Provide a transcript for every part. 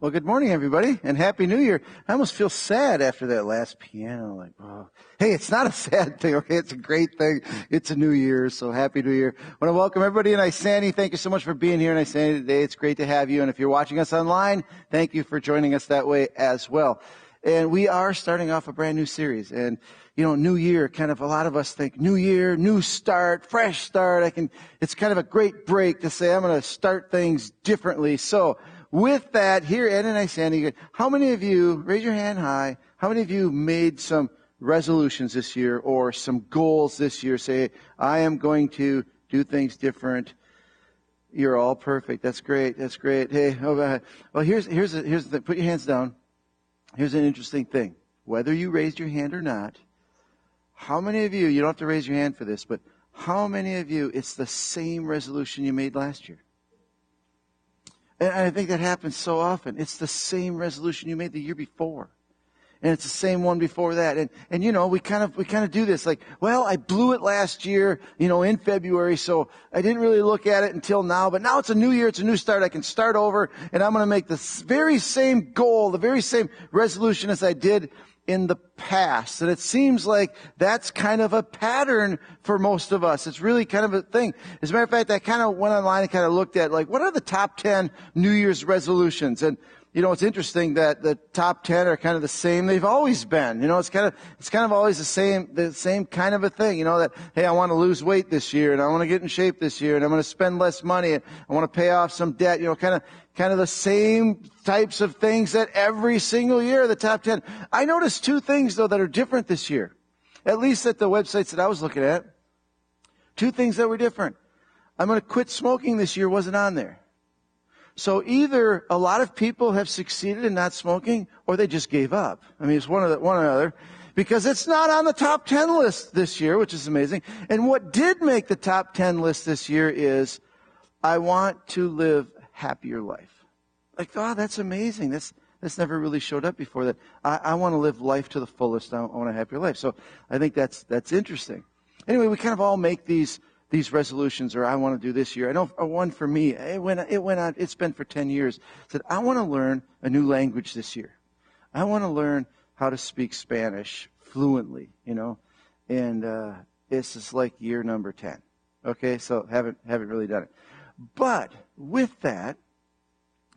Well, good morning, everybody, and Happy New Year. I almost feel sad after that last piano. Like, oh. Hey, it's not a sad thing, okay? It's a great thing. It's a new year, so Happy New Year. I want to welcome everybody in Isani. Thank you so much for being here in Isani today. It's great to have you, and if you're watching us online, thank you for joining us that way as well. And we are starting off a brand new series, and new year, kind of a lot of us think new year, new start, fresh start. It's kind of a great break to say I'm going to start things differently. So, with that, here at Isani, how many of you, raise your hand high, how many of you made some resolutions this year or some goals this year? Say, I am going to do things different. You're all perfect. That's great. That's great. Hey, well, here's the thing. Put your hands down. Here's an interesting thing. Whether you raised your hand or not, how many of you don't have to raise your hand for this, but how many of you, it's the same resolution you made last year? And I think that happens so often. It's the same resolution you made the year before. And it's the same one before that. And we kind of do this like, well, I blew it last year, in February, so I didn't really look at it until now. But now it's a new year, it's a new start. I can start over, and I'm going to make the very same goal, the very same resolution as I did in the past. And it seems like that's kind of a pattern for most of us. It's really kind of a thing. As a matter of fact, I kind of went online and kind of looked at like, what are the top 10 New Year's resolutions? And it's interesting that the top 10 are kind of the same they've always been. It's kind of always the same kind of a thing. That, hey, I want to lose weight this year, and I want to get in shape this year, and I'm going to spend less money, and I want to pay off some debt. Kind of the same types of things that every single year, the top 10. I noticed two things, though, that are different this year. At least at the websites that I was looking at. Two things that were different. I'm going to quit smoking this year wasn't on there. So either a lot of people have succeeded in not smoking, or they just gave up. I mean, it's one or the other. Because it's not on the top 10 list this year, which is amazing. And what did make the top 10 list this year is, I want to live a happier life. Like, oh, that's amazing. That's never really showed up before. That I want to live life to the fullest. I want a happier life. So I think that's interesting. Anyway, we kind of all make these resolutions, or I want to do this year. I know one for me, it went on, it's been for 10 years, said, I want to learn a new language this year. I want to learn how to speak Spanish fluently, and this is like year number 10. Okay, so haven't really done it. But with that,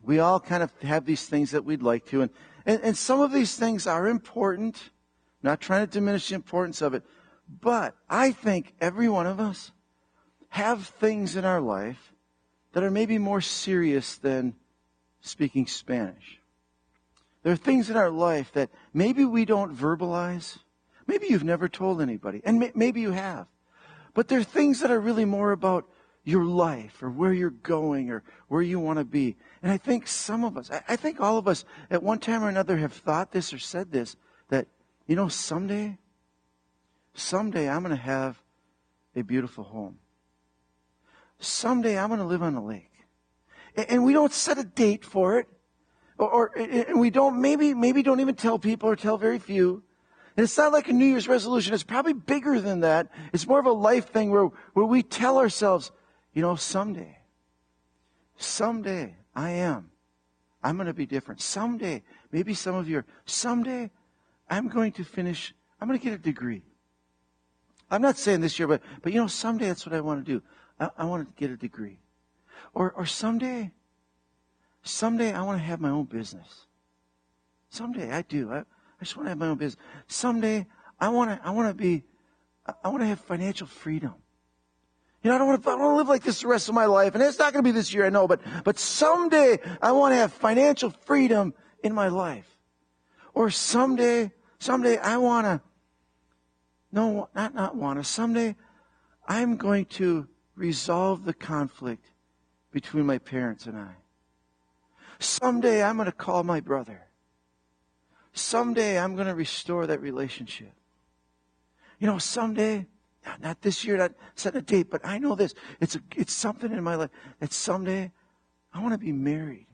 we all kind of have these things that we'd like to, and some of these things are important, not trying to diminish the importance of it, but I think every one of us have things in our life that are maybe more serious than speaking Spanish. There are things in our life that maybe we don't verbalize. Maybe you've never told anybody, and maybe you have. But there are things that are really more about your life, or where you're going, or where you want to be. And I think some of us, I think all of us at one time or another have thought this or said this, that, someday I'm going to have a beautiful home. Someday I'm going to live on a lake. And we don't set a date for it. And we don't, maybe don't even tell people, or tell very few. And it's not like a New Year's resolution. It's probably bigger than that. It's more of a life thing where we tell ourselves, someday I'm going to be different. Someday, maybe some of you are, someday I'm going to get a degree. I'm not saying this year, but someday that's what I want to do. I want to get a degree. Or someday I want to have my own business. Someday I do. I just want to have my own business. Someday I want to have financial freedom. I don't want to live like this the rest of my life. And it's not going to be this year, I know, but someday I want to have financial freedom in my life. Or someday I want to, no, not want to, someday I'm going to resolve the conflict between my parents and I. Someday I'm going to call my brother. Someday I'm going to restore that relationship. Someday, not this year, not setting a date, but I know this. It's something in my life that someday I want to be married.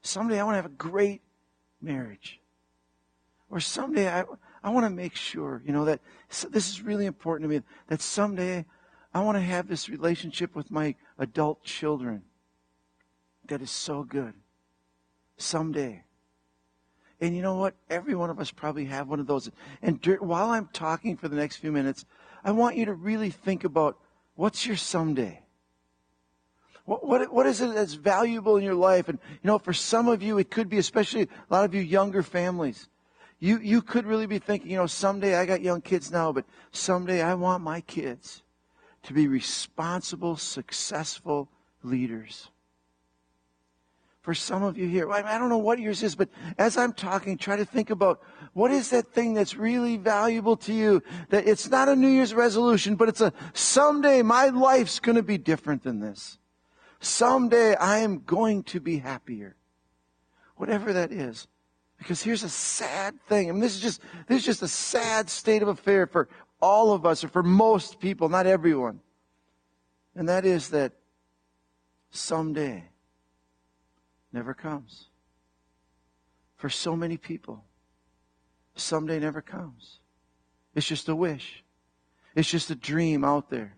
Someday I want to have a great marriage. Or someday I want to make sure, that this is really important to me, that someday I want to have this relationship with my adult children that is so good. Someday. And you know what? Every one of us probably have one of those. And while I'm talking for the next few minutes, I want you to really think about, what's your someday? What is it that's valuable in your life? And, for some of you, it could be, especially a lot of you younger families, you could really be thinking, someday, I got young kids now, but someday I want my kids to be responsible, successful leaders. For some of you here, I don't know what yours is, but as I'm talking, try to think about, what is that thing that's really valuable to you? That it's not a New Year's resolution, but it's someday my life's going to be different than this. Someday I am going to be happier. Whatever that is. Because here's a sad thing. I mean, this is just a sad state of affair for all of us, or for most people, not everyone. And that is that someday never comes. For so many people, someday never comes. It's just a wish. It's just a dream out there.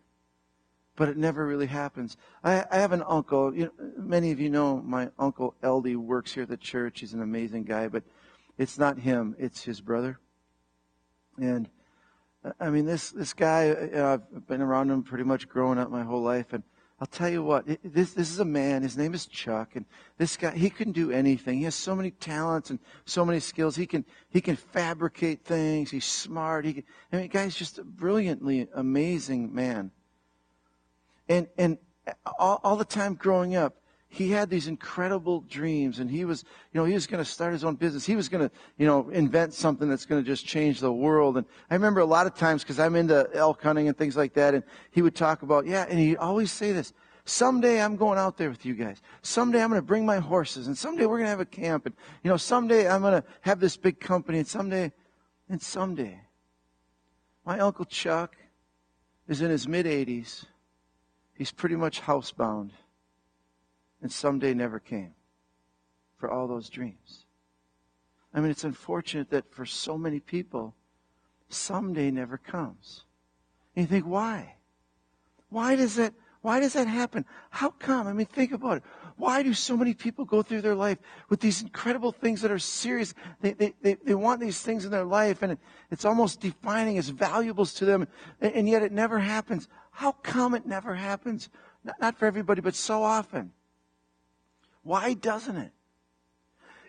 But it never really happens. I have an uncle. Many of you know my Uncle Eldie works here at the church. He's an amazing guy, but it's not him. It's his brother. And I mean, this guy, I've been around him pretty much growing up my whole life. And I'll tell you what, this is a man. His name is Chuck. And this guy, he can do anything. He has so many talents and so many skills. He can fabricate things. He's smart. The guy's just a brilliantly amazing man. And all the time growing up, he had these incredible dreams, and he was going to start his own business. He was going to, invent something that's going to just change the world. And I remember a lot of times, because I'm into elk hunting and things like that, and he would talk about, and he'd always say this, someday I'm going out there with you guys. Someday I'm going to bring my horses, and someday we're going to have a camp, and, someday I'm going to have this big company, and someday. My Uncle Chuck is in his mid-80s. He's pretty much housebound. And someday never came for all those dreams. I mean, it's unfortunate that for so many people, someday never comes. And you think, why? Why does that happen? How come? I mean, think about it. Why do so many people go through their life with these incredible things that are serious? They want these things in their life, and it's almost defining as valuables to them, and yet it never happens. How come it never happens? Not for everybody, but so often. Why doesn't it?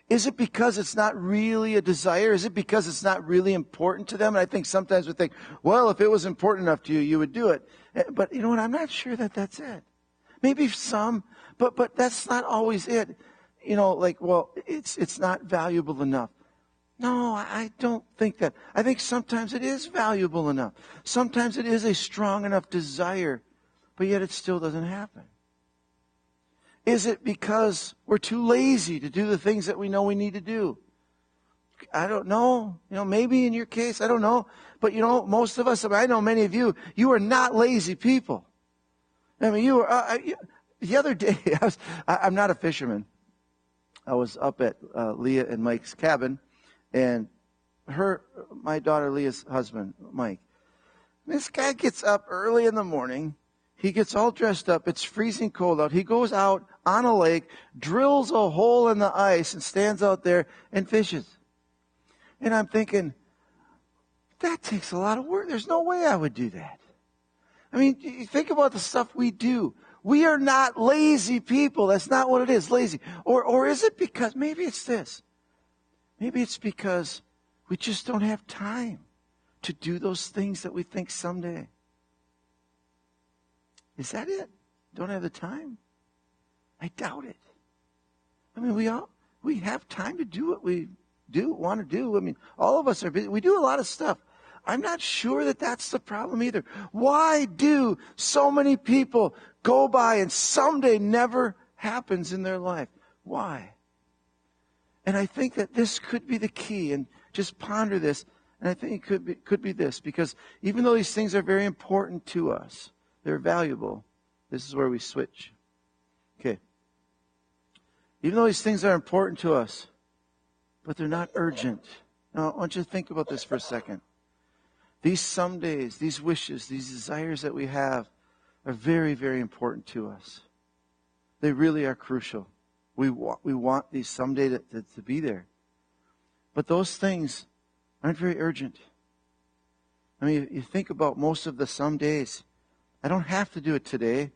Is it because it's not really a desire? Is it because it's not really important to them? And I think sometimes we think, well, if it was important enough to you, you would do it. But you know what? I'm not sure that that's it. Maybe some, but that's not always it. It's not valuable enough. No, I don't think that. I think sometimes it is valuable enough. Sometimes it is a strong enough desire, but yet it still doesn't happen. Is it because we're too lazy to do the things that we know we need to do? I don't know. Maybe in your case, I don't know. But most of us, I know many of you, you are not lazy people. I mean, you were, the other day, I'm not a fisherman. I was up at Leah and Mike's cabin, and my daughter Leah's husband, Mike, this guy gets up early in the morning. He gets all dressed up. It's freezing cold out. He goes out on a lake, drills a hole in the ice, and stands out there and fishes. And I'm thinking, that takes a lot of work. There's no way I would do that. I mean, you think about the stuff we do. We are not lazy people. That's not what it is, lazy. Or is it because, maybe it's this. Maybe it's because we just don't have time to do those things that we think someday. Is that it? Don't have the time? I doubt it. I mean, we have time to do what we want to do. I mean, all of us are busy. We do a lot of stuff. I'm not sure that that's the problem either. Why do so many people go by and someday never happens in their life? Why? And I think that this could be the key, and just ponder this. And I think it could be this, because even though these things are very important to us, they're valuable. This is where we switch. Okay. Even though these things are important to us, but they're not urgent. Now, I want you to think about this for a second. These somedays, these wishes, these desires that we have are very, very important to us. They really are crucial. We want these someday to be there. But those things aren't very urgent. I mean, you think about most of the some days. I don't have to do it today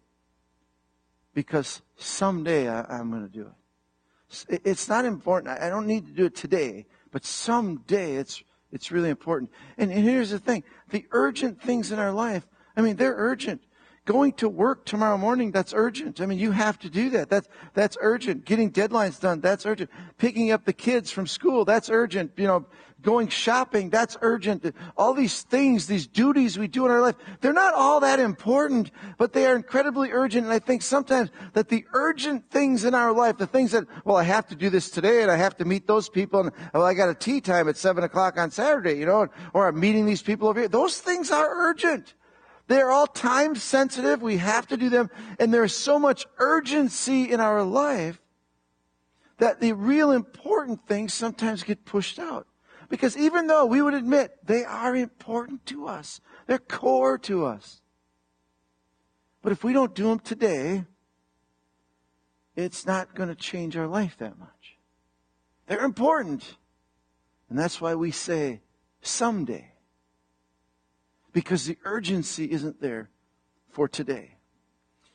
because someday I'm going to do it. It's not important. I don't need to do it today, but someday it's really important. And here's the thing. The urgent things in our life, I mean, they're urgent. Going to work tomorrow morning, that's urgent. I mean, you have to do that. That's urgent. Getting deadlines done, that's urgent. Picking up the kids from school, that's urgent. Going shopping, that's urgent. All these things, these duties we do in our life, they're not all that important, but they are incredibly urgent. And I think sometimes that the urgent things in our life, the things that, I have to do this today and I have to meet those people and, I got a tea time at 7 o'clock on Saturday, or I'm meeting these people over here. Those things are urgent. They are all time sensitive. We have to do them. And there's so much urgency in our life that the real important things sometimes get pushed out. Because even though we would admit they are important to us, they're core to us. But if we don't do them today, it's not going to change our life that much. They're important. And that's why we say someday. Because the urgency isn't there for today.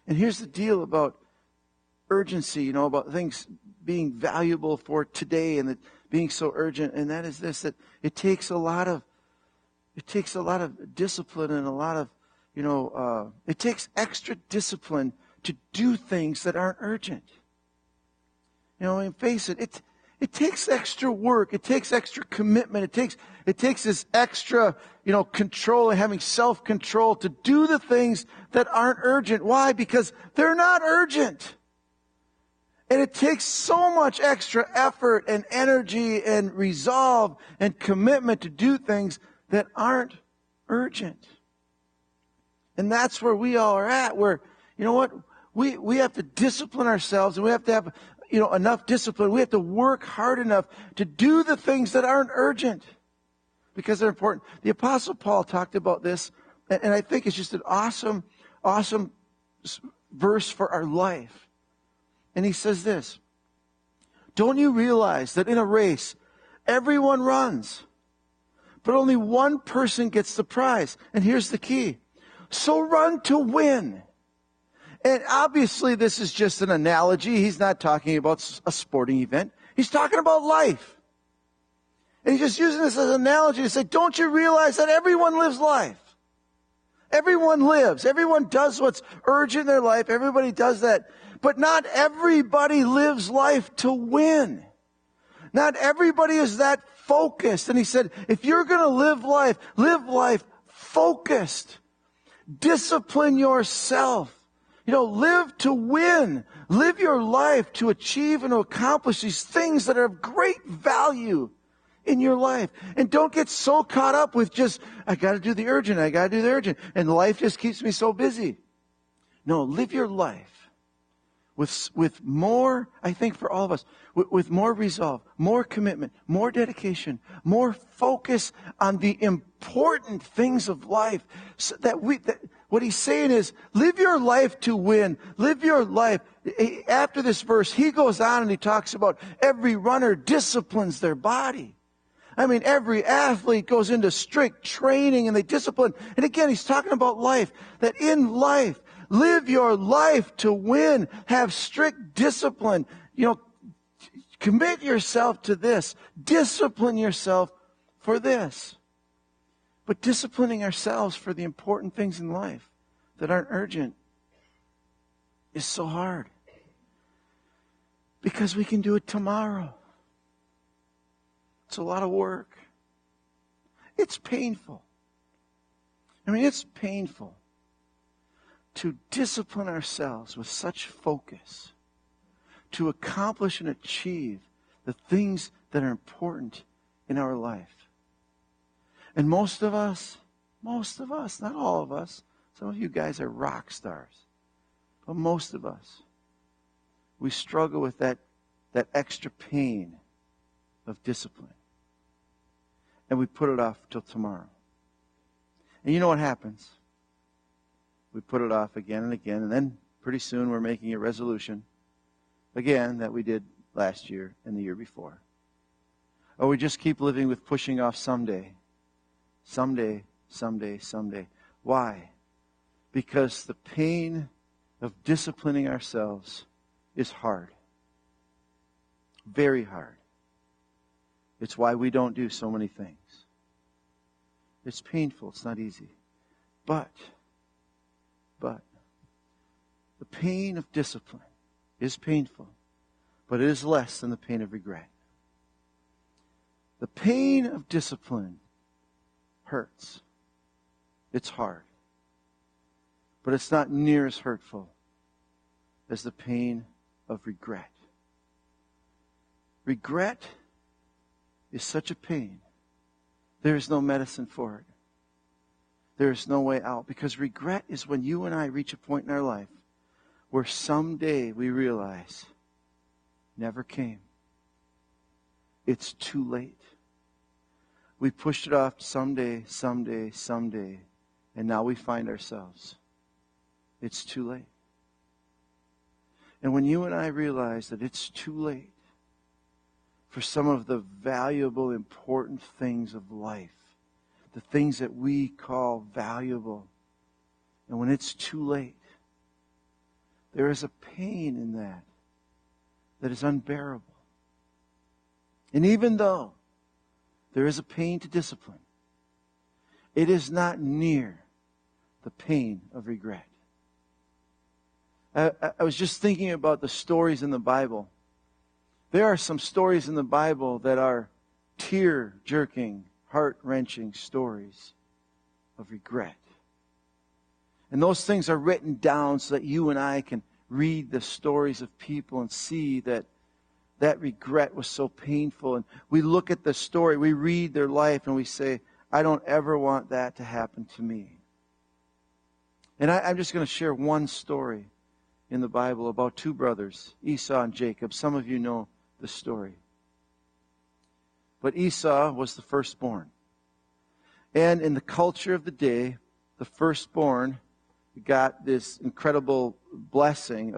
And here's the deal about urgency, about things being valuable for today and being so urgent, and that is this, that it takes a lot of discipline and a lot of, it takes extra discipline to do things that aren't urgent. And face it, it takes extra work. It takes extra commitment. It takes this extra, control and having self-control to do the things that aren't urgent. Why? Because they're not urgent. And it takes so much extra effort and energy and resolve and commitment to do things that aren't urgent. And that's where we all are at, where, we have to discipline ourselves and we have to have enough discipline. We have to work hard enough to do the things that aren't urgent because they're important. The Apostle Paul talked about this, and I think it's just an awesome verse for our life. And he says this, don't you realize that in a race, everyone runs, but only one person gets the prize? And here's the key. So run to win. And obviously this is just an analogy. He's not talking about a sporting event. He's talking about life. And he's just using this as an analogy to say, don't you realize that everyone lives life? Everyone lives. Everyone does what's urgent in their life. Everybody does that. But not everybody lives life to win. Not everybody is that focused. And he said, if you're going to live life focused. Discipline yourself. Live to win. Live your life to achieve and to accomplish these things that are of great value in your life. And don't get so caught up with just, I got to do the urgent, and life just keeps me so busy. No, live your life with more, I think for all of us, with more resolve, more commitment, more dedication, more focus on the important things of life. So that what he's saying is, live your life to win. Live your life. After this verse, he goes on and he talks about every runner disciplines their body. I mean, every athlete goes into strict training and they discipline. And again, he's talking about life. That in life, live your life to win. Have strict discipline. Commit yourself to this. Discipline yourself for this. But disciplining ourselves for the important things in life that aren't urgent is so hard. Because we can do it tomorrow. It's a lot of work. It's painful. It's painful to discipline ourselves with such focus to accomplish and achieve the things that are important in our life. And most of us, not all of us, some of you guys are rock stars, but most of us, we struggle with that extra pain of discipline. And we put it off till tomorrow. And you know what happens? We put it off again and again, and then pretty soon we're making a resolution again, that we did last year and the year before. Or we just keep living with pushing off someday. Someday, someday, someday. Why? Because the pain of disciplining ourselves is hard. Very hard. It's why we don't do so many things. It's painful. It's not easy. But, the pain of discipline is painful, but it is less than the pain of regret. The pain of discipline hurts. It's hard. But it's not near as hurtful as the pain of regret. Regret is such a pain. There is no medicine for it. There is no way out. Because regret is when you and I reach a point in our life where someday we realize, never came. It's too late. We pushed it off someday, someday, someday, and now we find ourselves. It's too late. And when you and I realize that it's too late for some of the valuable, important things of life, the things that we call valuable, and when it's too late, there is a pain in that is unbearable. And even though there is a pain to discipline, it is not near the pain of regret. I was just thinking about the stories in the Bible. There are some stories in the Bible that are tear-jerking, heart-wrenching stories of regret. And those things are written down so that you and I can read the stories of people and see that regret was so painful. And we look at the story, we read their life, and we say, I don't ever want that to happen to me. And I'm just going to share one story in the Bible about two brothers, Esau and Jacob. Some of you know the story. But Esau was the firstborn. And in the culture of the day, the firstborn got this incredible blessing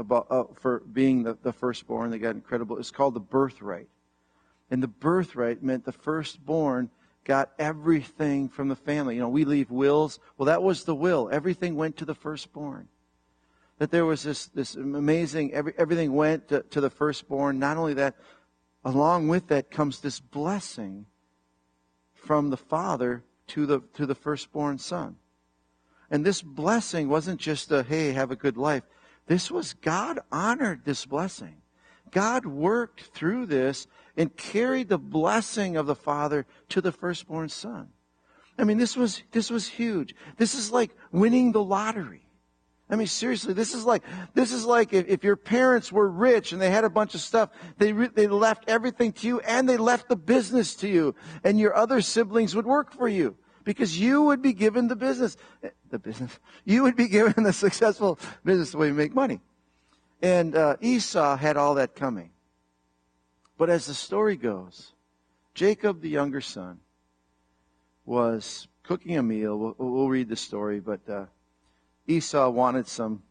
for being the firstborn. They got incredible. It's called the birthright. And the birthright meant the firstborn got everything from the family. You know, we leave wills. Well, that was the will. Everything went to the firstborn. That there was this amazing, everything went to the firstborn. Not only that, along with that comes this blessing from the father to the firstborn son. And this blessing wasn't just a, hey, have a good life. This was, God honored this blessing. God worked through this and carried the blessing of the father to the firstborn son. I mean, this was huge. This is like winning the lottery. I mean, seriously, this is like if your parents were rich and they had a bunch of stuff, they left everything to you and they left the business to you, and your other siblings would work for you because you would be given the business. You would be given the successful business, the way you make money. And Esau had all that coming. But as the story goes, Jacob, the younger son, was cooking a meal. We'll read the story, but Esau wanted some.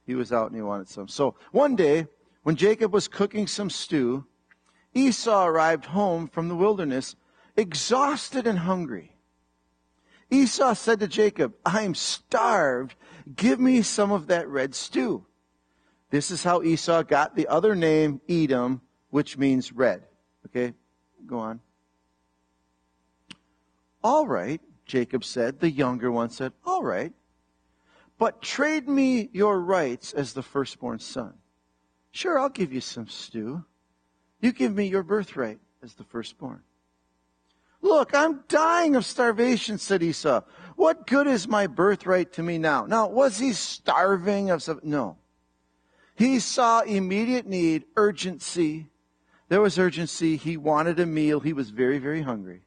He was out and he wanted some. So one day, when Jacob was cooking some stew, Esau arrived home from the wilderness, exhausted and hungry. Esau said to Jacob, I am starved. Give me some of that red stew. This is how Esau got the other name, Edom, which means red. Okay, go on. All right, Jacob said. The younger one said, all right. But trade me your rights as the firstborn son. Sure, I'll give you some stew. You give me your birthright as the firstborn. Look, I'm dying of starvation, said Esau. What good is my birthright to me now? Now, was he starving of something? No. He saw immediate need, urgency. There was urgency. He wanted a meal. He was very, very hungry.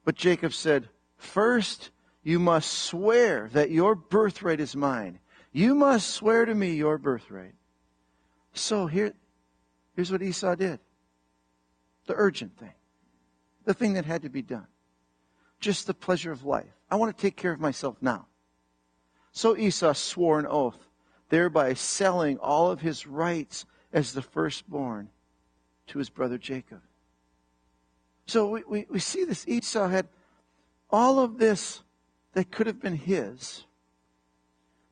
But Jacob said, first, you must swear that your birthright is mine. You must swear to me your birthright. So here's what Esau did. The urgent thing. The thing that had to be done. Just the pleasure of life. I want to take care of myself now. So Esau swore an oath thereby selling all of his rights as the firstborn to his brother Jacob. So we see this. Esau had all of this that could have been his.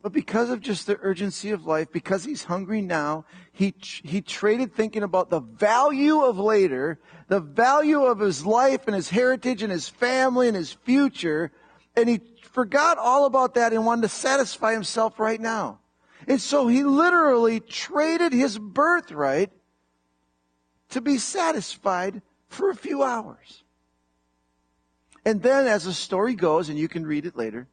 But because of just the urgency of life, because he's hungry now, he traded thinking about the value of later, the value of his life and his heritage and his family and his future, and he forgot all about that and wanted to satisfy himself right now. And so he literally traded his birthright to be satisfied for a few hours. And then as the story goes, and you can read it later,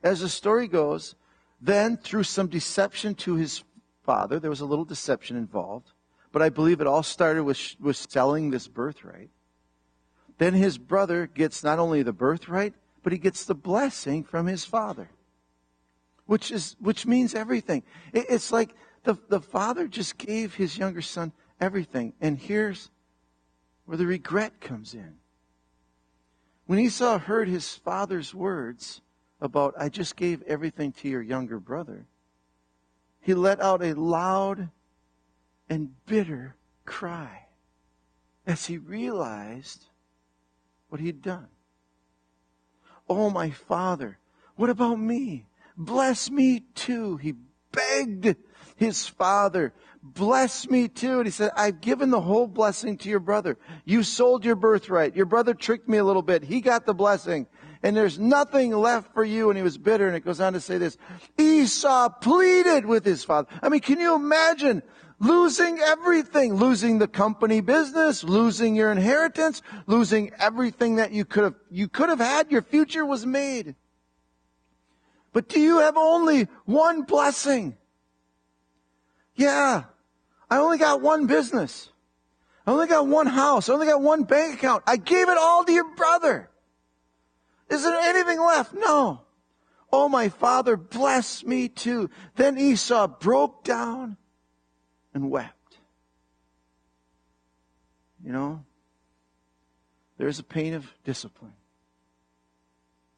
as the story goes, then through some deception to his father, there was a little deception involved, but I believe it all started with selling this birthright. Then his brother gets not only the birthright, but he gets the blessing from his father, which means everything. It's like the father just gave his younger son everything. And here's where the regret comes in. When Esau heard his father's words about, I just gave everything to your younger brother, he let out a loud and bitter cry as he realized what he'd done. Oh, my father, what about me? Bless me too. He begged his father, bless me too. And he said, I've given the whole blessing to your brother. You sold your birthright. Your brother tricked me a little bit. He got the blessing. And there's nothing left for you. And he was bitter. And it goes on to say this. Esau pleaded with his father. I mean, can you imagine losing everything? Losing the company business, losing your inheritance, losing everything that you could have had. Your future was made. But do you have only one blessing? Yeah, I only got one business. I only got one house. I only got one bank account. I gave it all to your brother. Is there anything left? No. Oh, my father, bless me too. Then Esau broke down and wept. You know, there's a pain of discipline.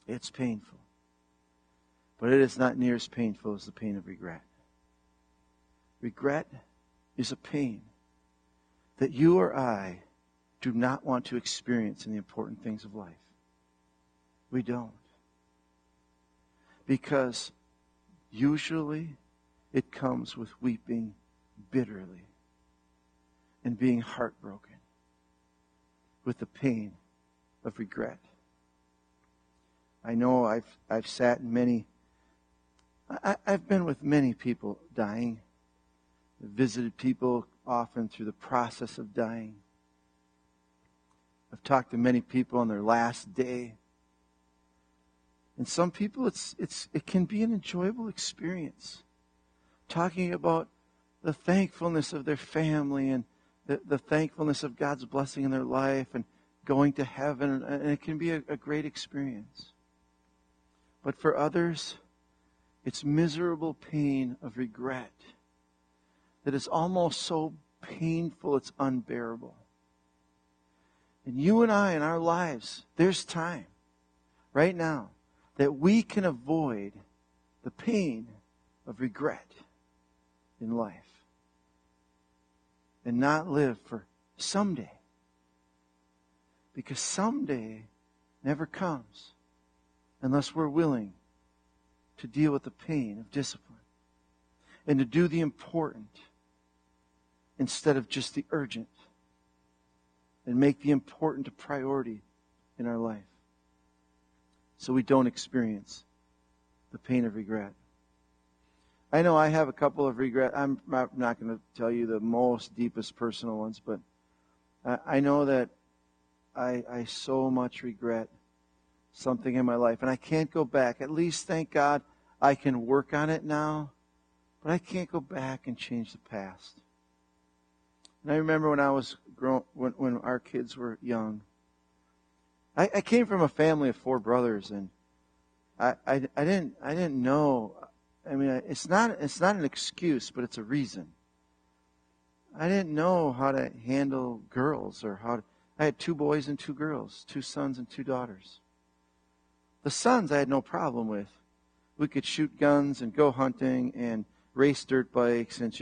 It's painful. But it is not near as painful as the pain of regret. Regret is a pain that you or I do not want to experience in the important things of life. We don't. Because usually it comes with weeping bitterly and being heartbroken with the pain of regret. I know I've sat in many, I've been with many people dying. I've visited people often through the process of dying. I've talked to many people on their last day. And some people, it can be an enjoyable experience. Talking about the thankfulness of their family and the thankfulness of God's blessing in their life and going to heaven. And it can be a great experience. But for others, it's miserable pain of regret that is almost so painful it's unbearable. And you and I in our lives, there's time right now that we can avoid the pain of regret in life and not live for someday. Because someday never comes unless we're willing to deal with the pain of discipline and to do the important instead of just the urgent, and make the important a priority in our life so we don't experience the pain of regret. I know I have a couple of regret. I'm not going to tell you the most deepest personal ones, but I know that I so much regret something in my life, and I can't go back. At least, thank God, I can work on it now, but I can't go back and change the past. And I remember when I was when our kids were young. I came from a family of 4 brothers, and I didn't know. I mean, it's not an excuse, but it's a reason. I didn't know how to handle girls I had 2 boys and 2 girls, 2 sons and 2 daughters. The sons I had no problem with. We could shoot guns and go hunting and race dirt bikes, and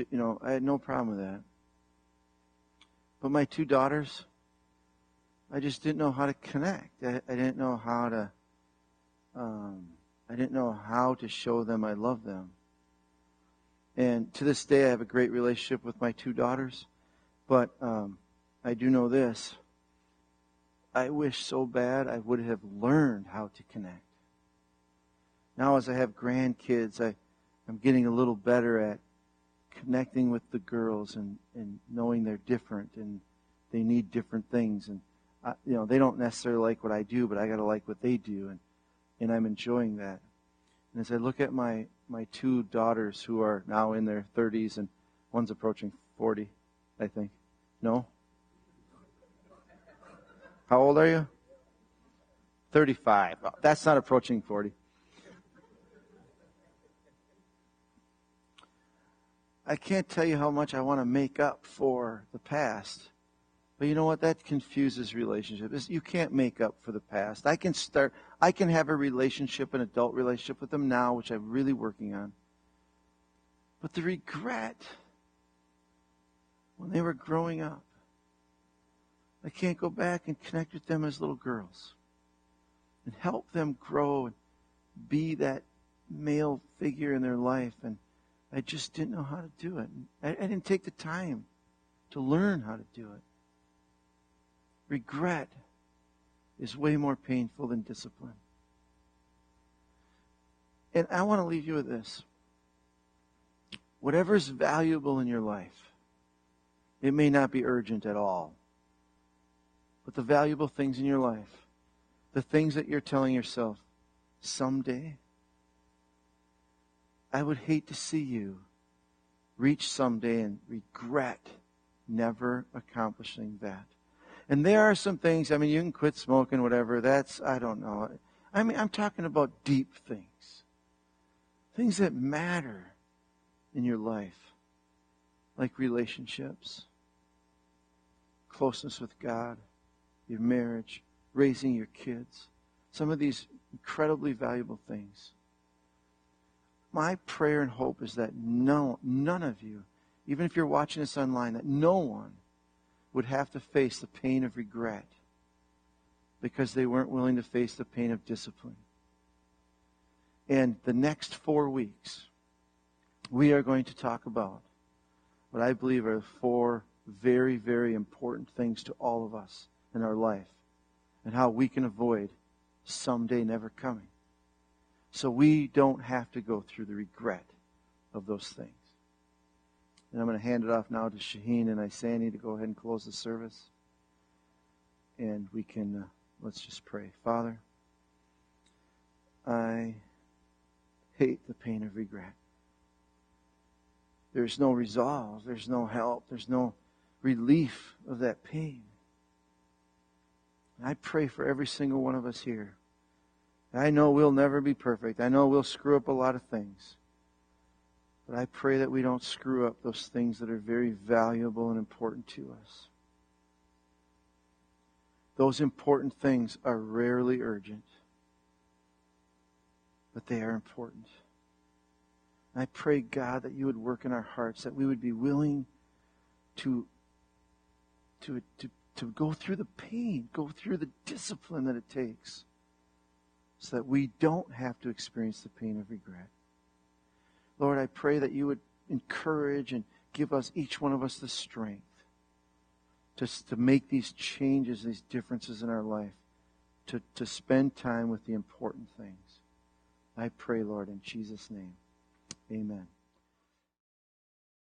I had no problem with that. But my two daughters, I just didn't know how to connect. I didn't know how to. I didn't know how to show them I love them. And to this day, I have a great relationship with my two daughters. But I do know this. I wish so bad I would have learned how to connect. Now as I have grandkids, I'm getting a little better at connecting with the girls and knowing they're different and they need different things. And they don't necessarily like what I do, but I got to like what they do. And I'm enjoying that. And as I look at my two daughters who are now in their 30s and one's approaching 40, I think. No? How old are you? 35. Oh, that's not approaching 40. I can't tell you how much I want to make up for the past. But you know what? That confuses relationships. You can't make up for the past. I can have a relationship, an adult relationship with them now, which I'm really working on. But the regret, when they were growing up, I can't go back and connect with them as little girls and help them grow and be that male figure in their life. And I just didn't know how to do it. I didn't take the time to learn how to do it. Regret is way more painful than discipline. And I want to leave you with this. Whatever is valuable in your life, it may not be urgent at all. But the valuable things in your life, the things that you're telling yourself, someday, I would hate to see you reach someday and regret never accomplishing that. And there are some things, you can quit smoking, whatever, I don't know. I'm talking about deep things. Things that matter in your life, like relationships, closeness with God, your marriage, raising your kids. Some of these incredibly valuable things. My prayer and hope is that none of you, even if you're watching this online, that no one would have to face the pain of regret because they weren't willing to face the pain of discipline. And the next 4 weeks, we are going to talk about what I believe are 4 very, very important things to all of us in our life and how we can avoid someday never coming. So we don't have to go through the regret of those things. And I'm going to hand it off now to Shaheen and Isani to go ahead and close the service. And we can, let's just pray. Father, I hate the pain of regret. There's no resolve. There's no help. There's no relief of that pain. And I pray for every single one of us here. I know we'll never be perfect. I know we'll screw up a lot of things. But I pray that we don't screw up those things that are very valuable and important to us. Those important things are rarely urgent, but they are important. And I pray, God, that you would work in our hearts, that we would be willing to go through the pain, go through the discipline that it takes, so that we don't have to experience the pain of regret. Lord, I pray that you would encourage and give us, each one of us, the strength to make these changes, these differences in our life, to spend time with the important things. I pray, Lord, in Jesus' name. Amen.